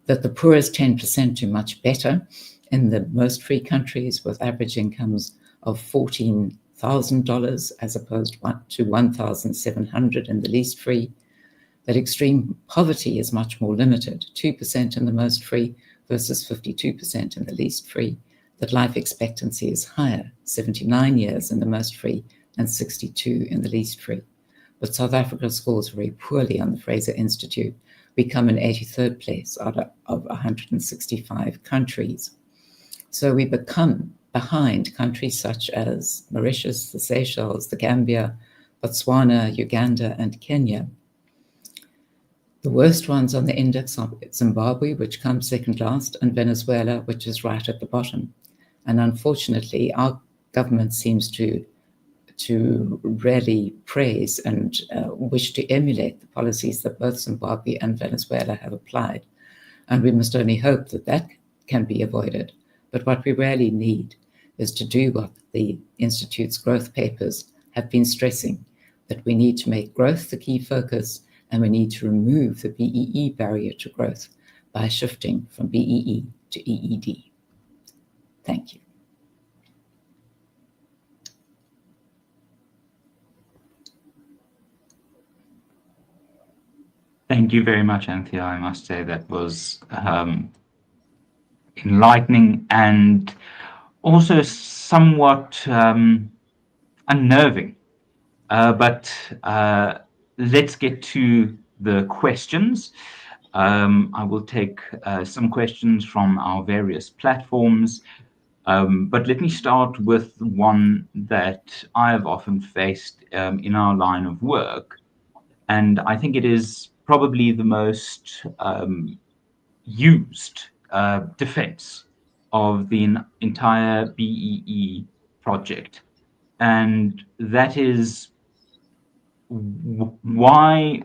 That the poorest 10% do much better in the most free countries with average incomes of $14,000 as opposed to $1,700 in the least free. That extreme poverty is much more limited, 2% in the most free versus 52% in the least free, that life expectancy is higher, 79 years in the most free and 62 in the least free. But South Africa scores very poorly on the Fraser Institute. We come in 83rd place out of 165 countries. So we become behind countries such as Mauritius, the Seychelles, the Gambia, Botswana, Uganda, and Kenya. The worst ones on the index are Zimbabwe, which comes second last, and Venezuela, which is right at the bottom. And unfortunately, our government seems to really praise and wish to emulate the policies that both Zimbabwe and Venezuela have applied. And we must only hope that that can be avoided. But what we really need is to do what the Institute's growth papers have been stressing, that we need to make growth the key focus, and we need to remove the BEE barrier to growth by shifting from BEE to EED. Thank you. Thank you very much, Anthea. I must say that was enlightening and also somewhat unnerving. But let's get to the questions. I will take some questions from our various platforms, but let me start with one that I have often faced in our line of work, and I think it is probably the most used defense of the entire BEE project, and that is, why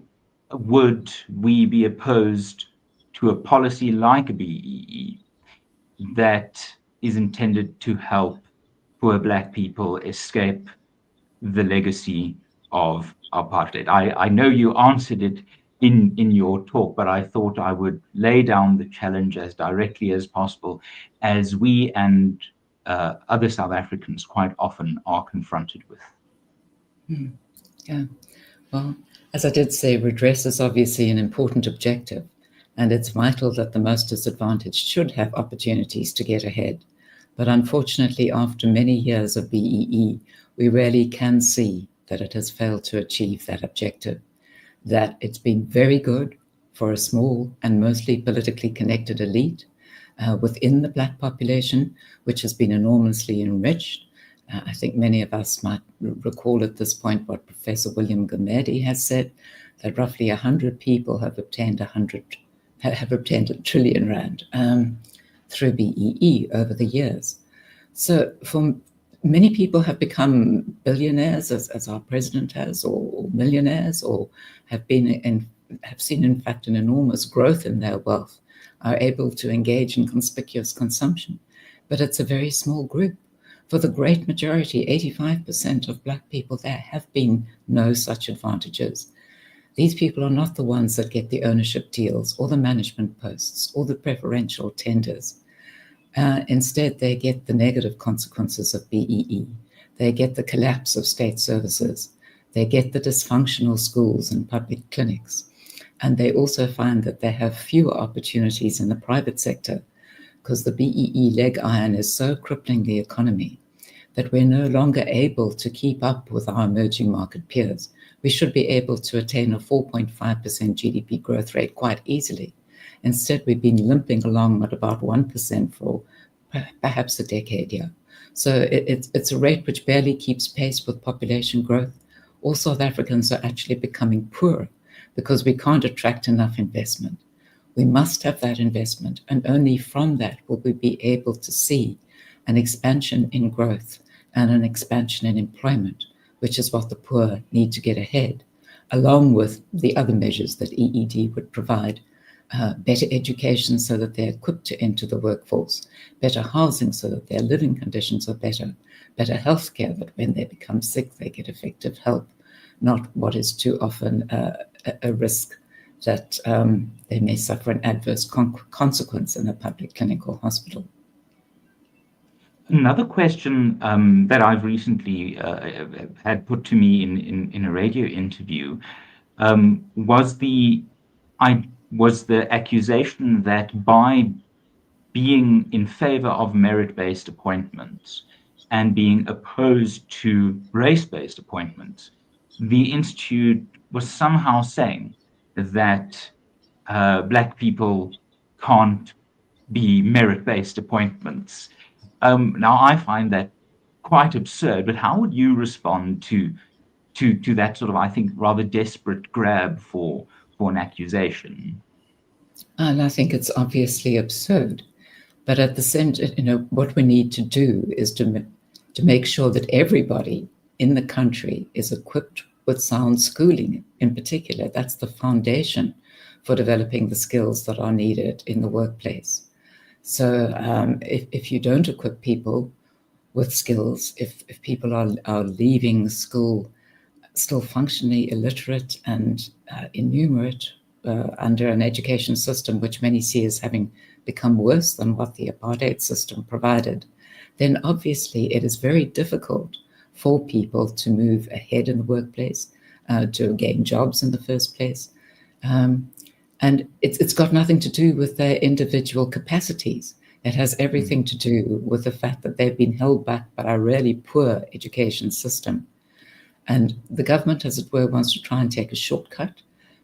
would we be opposed to a policy like BEE that is intended to help poor Black people escape the legacy of apartheid? I know you answered it in your talk, but I thought I would lay down the challenge as directly as possible, as we and other South Africans quite often are confronted with. Yeah. Well, as I did say, redress is obviously an important objective, and it's vital that the most disadvantaged should have opportunities to get ahead. But unfortunately, after many years of BEE, we really can see that it has failed to achieve that objective, that it's been very good for a small and mostly politically connected elite within the Black population, which has been enormously enriched. I think many of us might recall at this point what Professor William Gumede has said, that roughly 100 people have obtained a trillion rand through BEE over the years. So for many people have become billionaires, as our president has, or millionaires, or have seen in fact an enormous growth in their wealth, are able to engage in conspicuous consumption. But it's a very small group. For the great majority, 85% of Black people, there have been no such advantages. These people are not the ones that get the ownership deals or the management posts or the preferential tenders. Instead, they get the negative consequences of BEE. They get the collapse of state services. They get the dysfunctional schools and public clinics. And they also find that they have fewer opportunities in the private sector, because the BEE leg iron is so crippling the economy that we're no longer able to keep up with our emerging market peers. We should be able to attain a 4.5% GDP growth rate quite easily. Instead, we've been limping along at about 1% for perhaps a decade here. So it's a rate which barely keeps pace with population growth. All South Africans are actually becoming poorer because we can't attract enough investment. We must have that investment, and only from that will we be able to see an expansion in growth and an expansion in employment, which is what the poor need to get ahead, along with the other measures that EED would provide. Better education so that they're equipped to enter the workforce, better housing so that their living conditions are better, better healthcare that when they become sick they get effective help, not what is too often a risk that they may suffer an adverse consequence in a public clinic or hospital. Another question that I've recently had put to me in a radio interview was the accusation that by being in favor of merit-based appointments and being opposed to race-based appointments, the Institute was somehow saying that Black people can't be merit-based appointments. Now, I find that quite absurd, but how would you respond to that sort of, I think, rather desperate grab for an accusation? And I think it's obviously absurd. But at the center, what we need to do is to make sure that everybody in the country is equipped with sound schooling in particular. That's the foundation for developing the skills that are needed in the workplace. So if you don't equip people with skills, if people are leaving school still functionally illiterate and innumerate under an education system which many see as having become worse than what the apartheid system provided, then obviously it is very difficult for people to move ahead in the workplace, to gain jobs in the first place. And it's got nothing to do with their individual capacities. It has everything to do with the fact that they've been held back by a really poor education system. And the government, as it were, wants to try and take a shortcut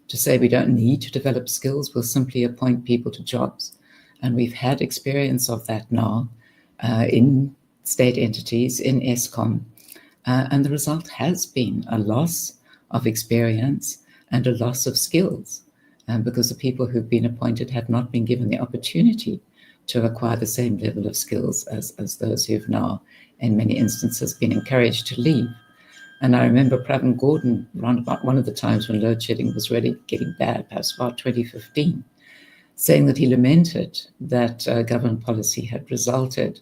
to say we don't need to develop skills, we'll simply appoint people to jobs. And we've had experience of that now in state entities, in Eskom. And the result has been a loss of experience and a loss of skills, because the people who've been appointed have not been given the opportunity to acquire the same level of skills as those who've now, in many instances, been encouraged to leave. And I remember Pravin Gordon, around about one of the times when load shedding was really getting bad, perhaps about 2015, saying that he lamented that government policy had resulted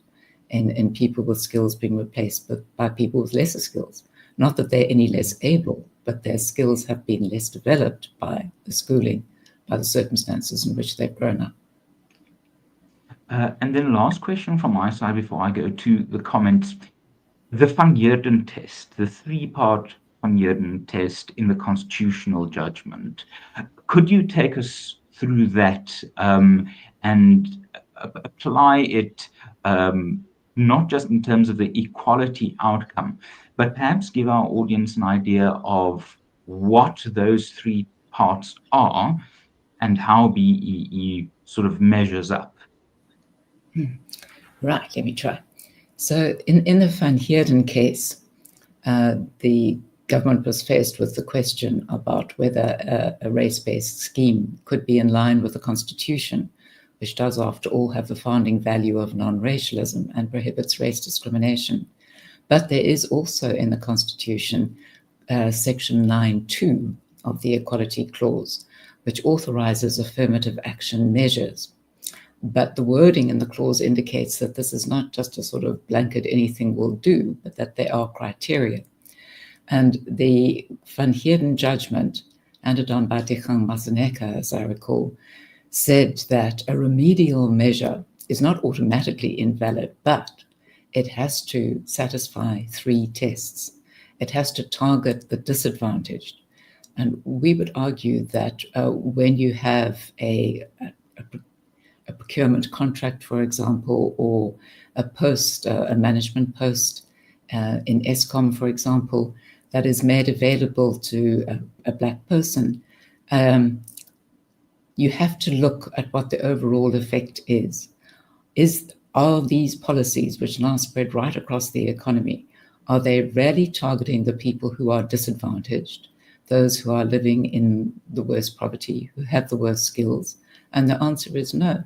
in people with skills being replaced by people with lesser skills. Not that they're any less able, but their skills have been less developed by the schooling, by the circumstances in which they've grown up. And then last question from my side before I go to the comments. The Van Heerden test, the three-part Van Heerden test in the constitutional judgment, could you take us through that and apply it not just in terms of the equality outcome, but perhaps give our audience an idea of what those three parts are and how BEE sort of measures up? Right, let me try. So in the Van Heerden case, the government was faced with the question about whether a race-based scheme could be in line with the Constitution, which does, after all, have the founding value of non-racialism and prohibits race discrimination. But there is also in the Constitution Section 9.2 of the Equality Clause, which authorizes affirmative action measures. But the wording in the clause indicates that this is not just a sort of blanket anything will do, but that there are criteria. And the Van Heerden judgment, handed on by Dikgang Maseneka, as I recall, said that a remedial measure is not automatically invalid, but it has to satisfy three tests. It has to target the disadvantaged. And we would argue that when you have a procurement contract, for example, or a post, a management post in Eskom, for example, that is made available to a Black person, you have to look at what the overall effect is. Are these policies, which now spread right across the economy, are they really targeting the people who are disadvantaged, those who are living in the worst poverty, who have the worst skills? And the answer is no.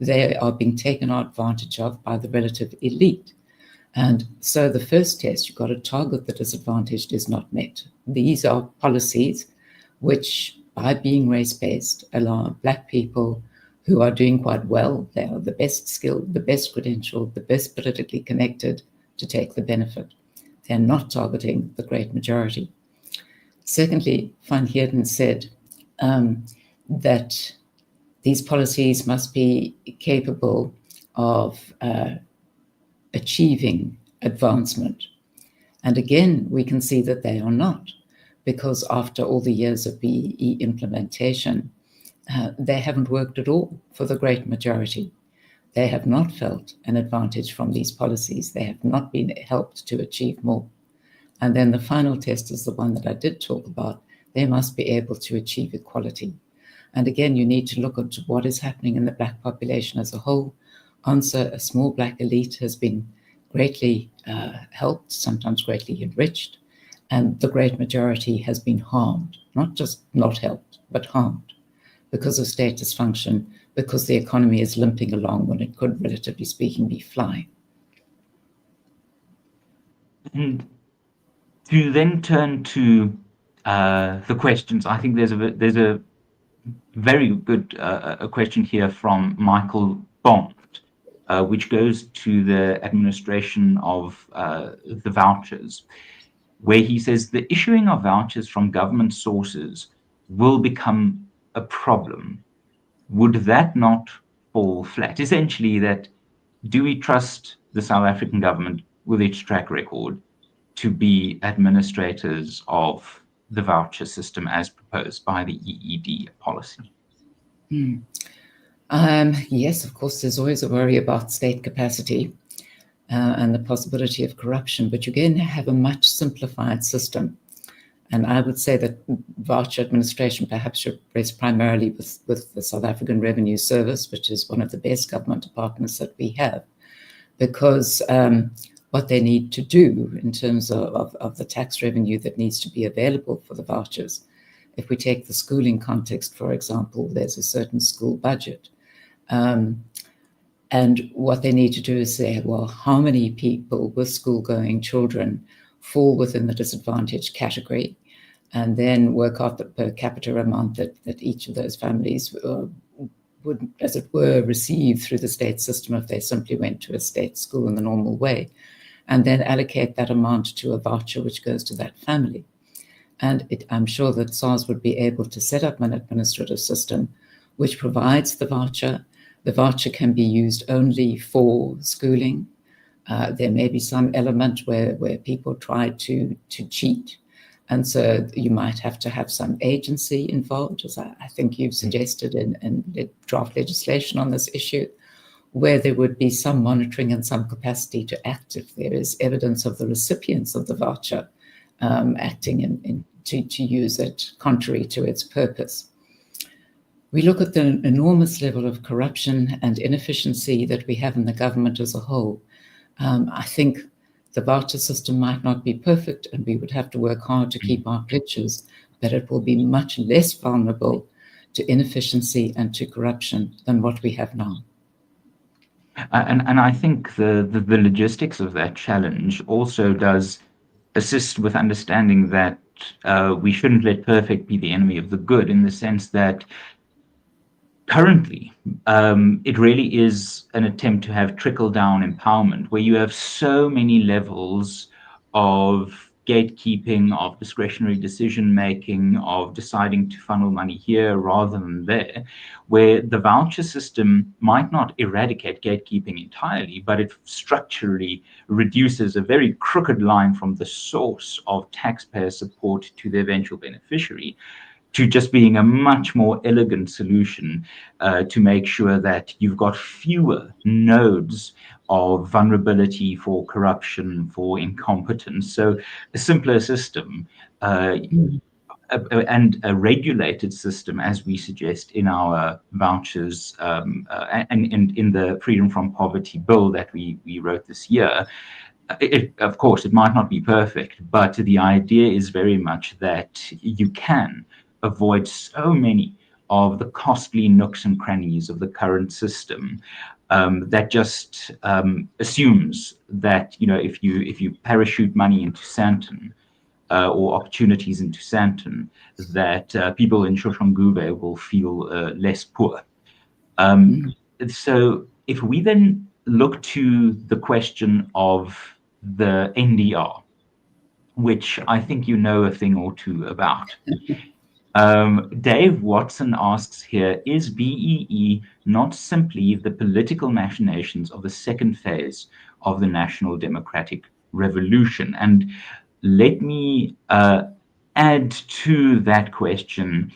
They are being taken advantage of by the relative elite. And so the first test, you've got to target the disadvantaged, is not met. These are policies which, by being race-based, allow Black people who are doing quite well, they are the best skilled, the best credentialed, the best politically connected, to take the benefit. They're not targeting the great majority. Secondly, Van Heerden said that these policies must be capable of achieving advancement. And again, we can see that they are not, because after all the years of BEE implementation, they haven't worked at all for the great majority. They have not felt an advantage from these policies. They have not been helped to achieve more. And then the final test is the one that I did talk about. They must be able to achieve equality. And again, you need to look at what is happening in the Black population as a whole. Answer, a small Black elite has been greatly helped, sometimes greatly enriched, and the great majority has been harmed, not just not helped, but harmed because of state dysfunction, because the economy is limping along when it could, relatively speaking, be flying. And to then turn to the questions, I think there's a very good a question here from Michael Bond, which goes to the administration of the vouchers, where he says the issuing of vouchers from government sources will become a problem. Would that not fall flat? Essentially, that do we trust the South African government with its track record to be administrators of the voucher system as proposed by the EED policy? Yes, of course, there's always a worry about state capacity and the possibility of corruption, but you again have a much simplified system. And I would say that voucher administration perhaps should rest primarily with the South African Revenue Service, which is one of the best government departments that we have, because what they need to do in terms of the tax revenue that needs to be available for the vouchers. If we take the schooling context, for example, there's a certain school budget. And what they need to do is say, well, how many people with school-going children fall within the disadvantaged category, and then work out the per capita amount that each of those families would, as it were, receive through the state system if they simply went to a state school in the normal way, and then allocate that amount to a voucher which goes to that family. And I'm sure that SARS would be able to set up an administrative system which provides the voucher. The voucher can be used only for schooling. There may be some element where people try to cheat. And so you might have to have some agency involved, as I think you've suggested in draft legislation on this issue, where there would be some monitoring and some capacity to act if there is evidence of the recipients of the voucher acting to use it contrary to its purpose. We look at the enormous level of corruption and inefficiency that we have in the government as a whole. I think the voucher system might not be perfect, and we would have to work hard to keep our pledges, but it will be much less vulnerable to inefficiency and to corruption than what we have now. And I think the logistics of that challenge also does assist with understanding that we shouldn't let perfect be the enemy of the good, in the sense that currently it really is an attempt to have trickle-down empowerment, where you have so many levels of gatekeeping, of discretionary decision-making, of deciding to funnel money here rather than there, where the voucher system might not eradicate gatekeeping entirely, but it structurally reduces a very crooked line from the source of taxpayer support to the eventual beneficiary, to just being a much more elegant solution to make sure that you've got fewer nodes of vulnerability for corruption, for incompetence. So a simpler system and a regulated system, as we suggest in our vouchers and in the Freedom from Poverty bill that we wrote this year. Of course, it might not be perfect, but the idea is very much that you can avoid so many of the costly nooks and crannies of the current system that just assumes that, you know, if you parachute money into Sandton or opportunities into Sandton, that people in Soshanguve will feel less poor. So if we then look to the question of the NDR, which I think you know a thing or two about. Dave Watson asks here, is BEE not simply the political machinations of the second phase of the National Democratic Revolution? And let me add to that question,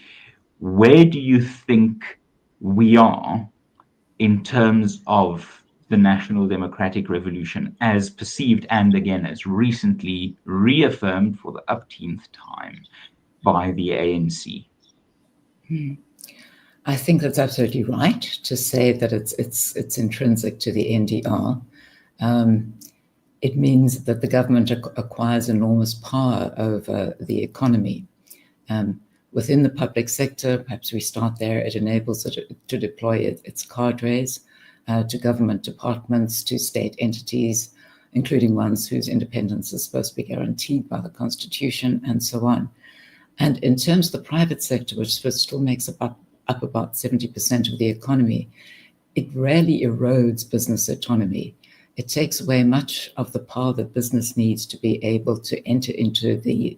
where do you think we are in terms of the National Democratic Revolution as perceived and again as recently reaffirmed for the upteenth time by the ANC? I think that's absolutely right to say that it's intrinsic to the NDR. It means that the government acquires enormous power over the economy. Within the public sector, perhaps we start there, it enables it to deploy its cadres to government departments, to state entities, including ones whose independence is supposed to be guaranteed by the Constitution, and so on. And in terms of the private sector, which still makes up about 70% of the economy, it rarely erodes business autonomy. It takes away much of the power that business needs to be able to enter into the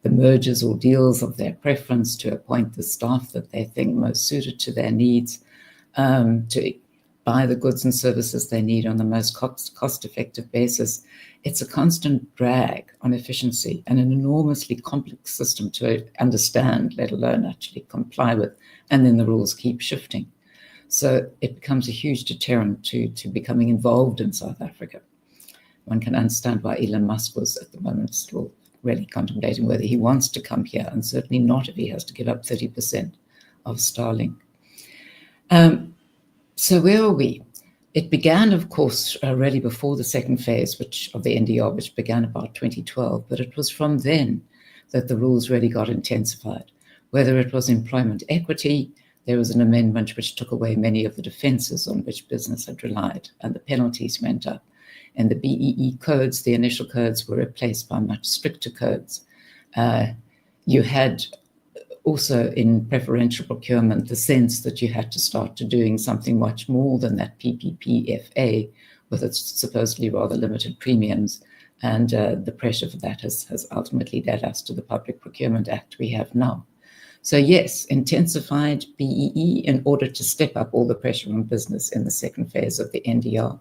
mergers or deals of their preference, to appoint the staff that they think most suited to their needs, to buy the goods and services they need on the most cost-effective basis. It's a constant drag on efficiency and an enormously complex system to understand, let alone actually comply with, and then the rules keep shifting. So it becomes a huge deterrent to becoming involved in South Africa. One can understand why Elon Musk was at the moment still really contemplating whether he wants to come here, and certainly not if he has to give up 30% of Starlink. So where are we? It began, of course, really before the second phase of the NDR, which began about 2012, but it was from then that the rules really got intensified. Whether it was employment equity, there was an amendment which took away many of the defenses on which business had relied, and the penalties went up. And the BEE codes, the initial codes, were replaced by much stricter codes. You had also in preferential procurement the sense that you had to start to doing something much more than that PPPFA with its supposedly rather limited premiums. And the pressure for that has ultimately led us to the Public Procurement Act we have now. So yes, intensified BEE in order to step up all the pressure on business in the second phase of the NDR.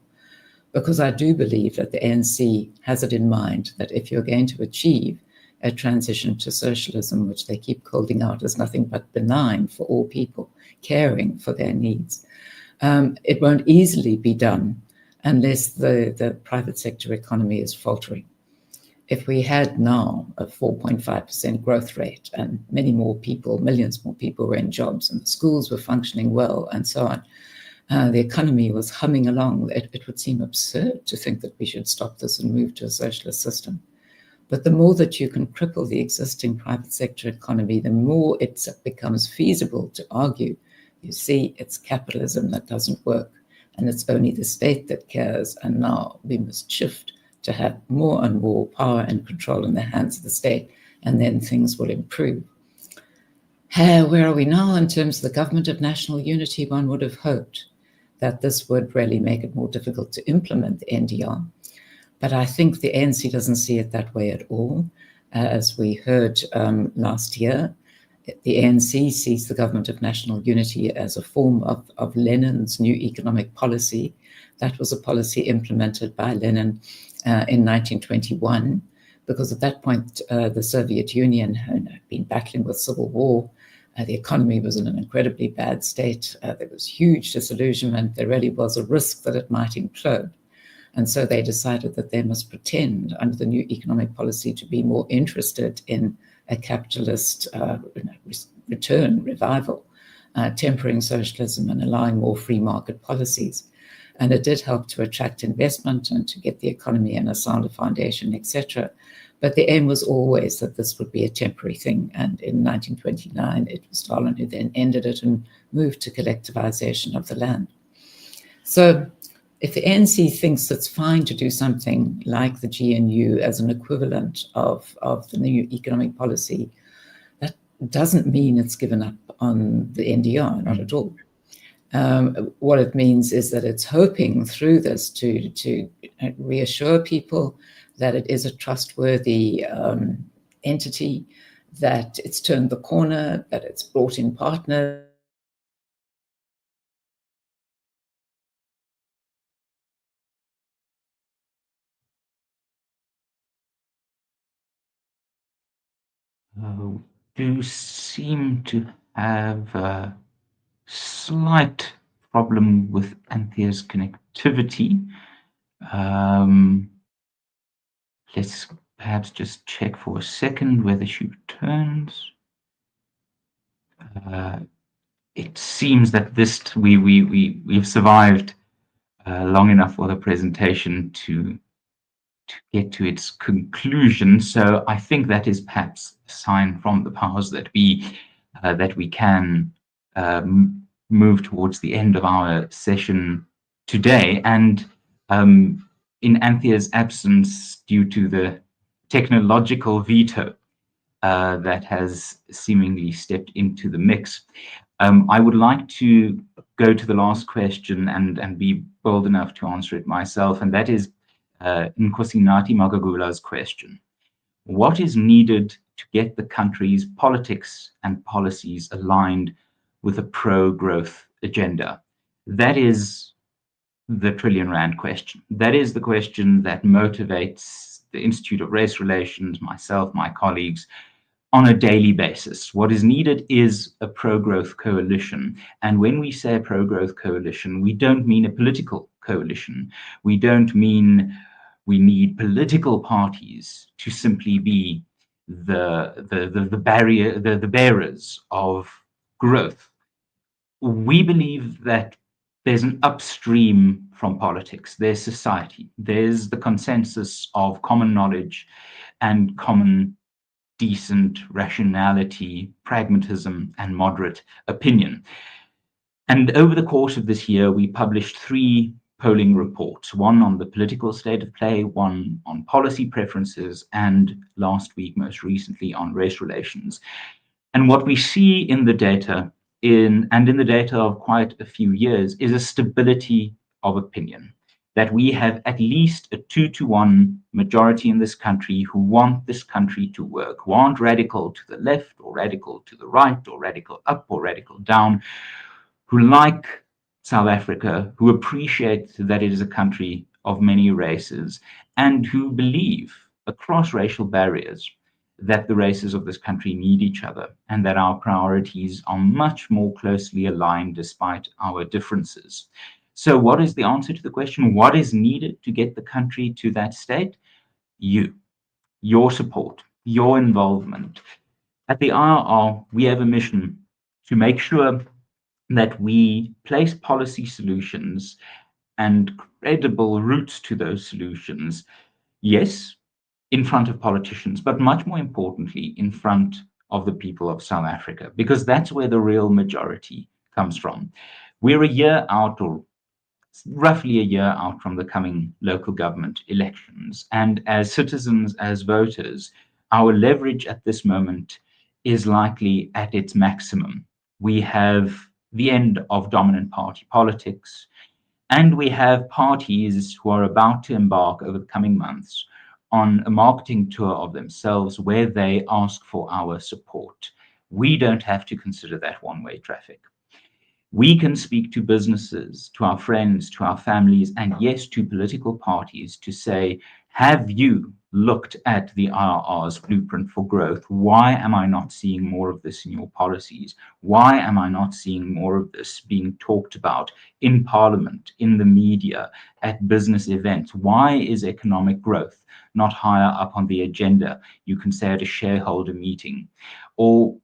Because I do believe that the ANC has it in mind that if you're going to achieve a transition to socialism, which they keep holding out as nothing but benign for all people, caring for their needs, it won't easily be done unless the private sector economy is faltering. If we had now a 4.5% growth rate and many more people, millions more people were in jobs and the schools were functioning well and so on, the economy was humming along, it would seem absurd to think that we should stop this and move to a socialist system. But the more that you can cripple the existing private sector economy, the more it becomes feasible to argue, you see, it's capitalism that doesn't work, and it's only the state that cares, and now we must shift to have more and more power and control in the hands of the state, and then things will improve. Where are we now in terms of the government of national unity? One would have hoped that this would really make it more difficult to implement the NDR. But I think the ANC doesn't see it that way at all. As we heard last year, the ANC sees the government of national unity as a form of Lenin's new economic policy. That was a policy implemented by Lenin in 1921, because at that point, the Soviet Union had been battling with civil war. The economy was in an incredibly bad state. There was huge disillusionment. There really was a risk that it might implode. And so they decided that they must pretend under the new economic policy to be more interested in a capitalist revival, tempering socialism and allowing more free market policies. And it did help to attract investment and to get the economy in a sounder foundation, etc. But the aim was always that this would be a temporary thing. And in 1929, it was Stalin who then ended it and moved to collectivization of the land. So if the ANC thinks it's fine to do something like the GNU as an equivalent of the new economic policy, that doesn't mean it's given up on the NDR, not at all. What it means is that it's hoping through this to reassure people that it is a trustworthy entity, that it's turned the corner, that it's brought in partners. Do seem to have a slight problem with Anthea's connectivity. Let's perhaps just check for a second whether she returns. It seems that we've survived long enough for the presentation to get to its conclusion. So I think that is perhaps a sign from the powers that be that we can move towards the end of our session today. And in Anthea's absence, due to the technological veto that has seemingly stepped into the mix, I would like to go to the last question and be bold enough to answer it myself, and that is Nkosinathi Magagula's question. What is needed to get the country's politics and policies aligned with a pro-growth agenda? That is the trillion rand question. That is the question that motivates the Institute of Race Relations, myself, my colleagues, on a daily basis. What is needed is a pro-growth coalition. And when we say a pro-growth coalition, we don't mean a political coalition. We don't mean we need political parties to simply be the bearers of growth. We believe that there's an upstream from politics. There's society. There's the consensus of common knowledge and common decent rationality, pragmatism, and moderate opinion. And over the course of this year, we published 3 polling reports, one on the political state of play, one on policy preferences, and last week, most recently, on race relations. And what we see in the data, in the data of quite a few years, is a stability of opinion, that we have at least a 2-to-1 majority in this country who want this country to work, who aren't radical to the left or radical to the right or radical up or radical down, who like South Africa, who appreciate that it is a country of many races, and who believe across racial barriers that the races of this country need each other and that our priorities are much more closely aligned despite our differences. So what is the answer to the question? What is needed to get the country to that state? Your support, your involvement. At the IRR, we have a mission to make sure that we place policy solutions and credible routes to those solutions, yes, in front of politicians, but much more importantly, in front of the people of South Africa, because that's where the real majority comes from. We're a year out, or roughly a year out, from the coming local government elections. And as citizens, as voters, our leverage at this moment is likely at its maximum. We have the end of dominant party politics, and we have parties who are about to embark over the coming months on a marketing tour of themselves where they ask for our support. We don't have to consider that one-way traffic. We can speak to businesses, to our friends, to our families, and yes, to political parties to say, have you looked at the IRR's blueprint for growth? Why am I not seeing more of this in your policies? Why am I not seeing more of this being talked about in Parliament, in the media, at business events? Why is economic growth not higher up on the agenda? You can say at a shareholder meeting or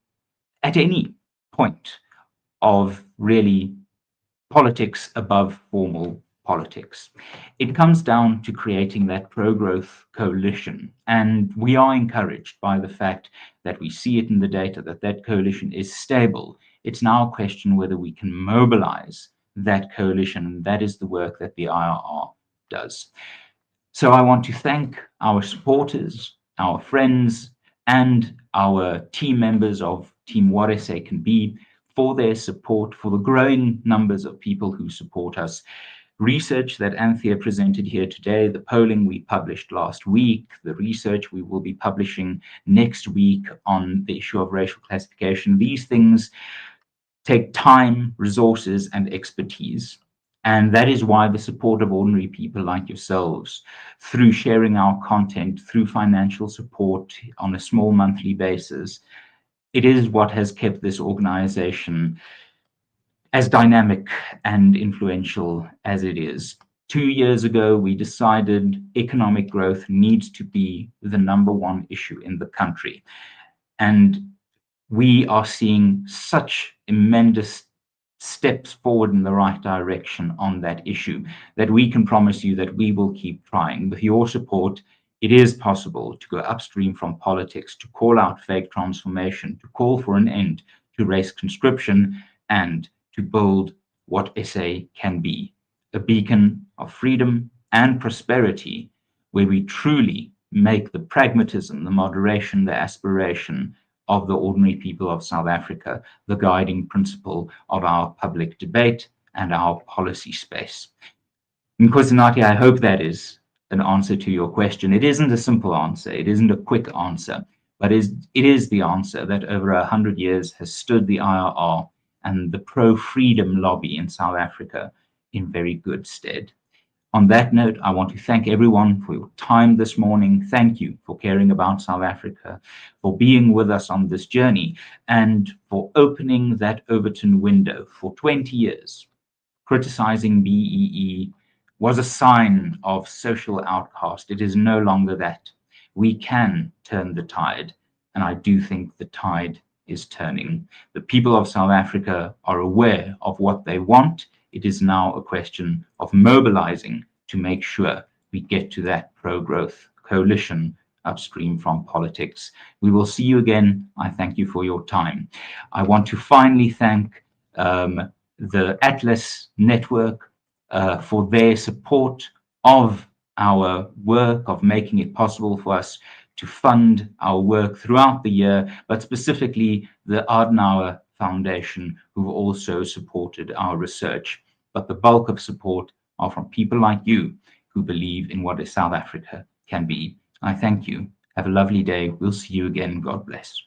at any point of really politics above formal politics. It comes down to creating that pro-growth coalition, and we are encouraged by the fact that we see it in the data that that coalition is stable. It's now a question whether we can mobilize that coalition, and that is the work that the IRR does. So I want to thank our supporters, our friends, and our team members of Team What SA Can Be for their support, for the growing numbers of people who support us. Research that Anthea presented here today, the polling we published last week, the research we will be publishing next week on the issue of racial classification, these things take time, resources, and expertise. And that is why the support of ordinary people like yourselves, through sharing our content, through financial support on a small monthly basis, it is what has kept this organization as dynamic and influential as it is. 2 years ago, we decided economic growth needs to be the number one issue in the country. And we are seeing such tremendous steps forward in the right direction on that issue that we can promise you that we will keep trying. With your support, it is possible to go upstream from politics, to call out fake transformation, to call for an end to race conscription, and to build what SA can be, a beacon of freedom and prosperity, where we truly make the pragmatism, the moderation, the aspiration of the ordinary people of South Africa the guiding principle of our public debate and our policy space. Nkosinathi, I hope that is an answer to your question. It isn't a simple answer. It isn't a quick answer, but it is the answer that over 100 years has stood the IRR and the pro-freedom lobby in South Africa in very good stead. On that note, I want to thank everyone for your time this morning. Thank you for caring about South Africa, for being with us on this journey, and for opening that Overton window for 20 years. Criticizing BEE was a sign of social outcast. It is no longer that. We can turn the tide, and I do think the tide is turning. The people of South Africa are aware of what they want. It is now a question of mobilizing to make sure we get to that pro-growth coalition upstream from politics. We will see you again. I thank you for your time. I want to finally thank the Atlas Network for their support of our work, of making it possible for us to fund our work throughout the year, but specifically the Adenauer Foundation, who've also supported our research. But the bulk of support are from people like you who believe in what a South Africa can be. I thank you. Have a lovely day. We'll see you again. God bless.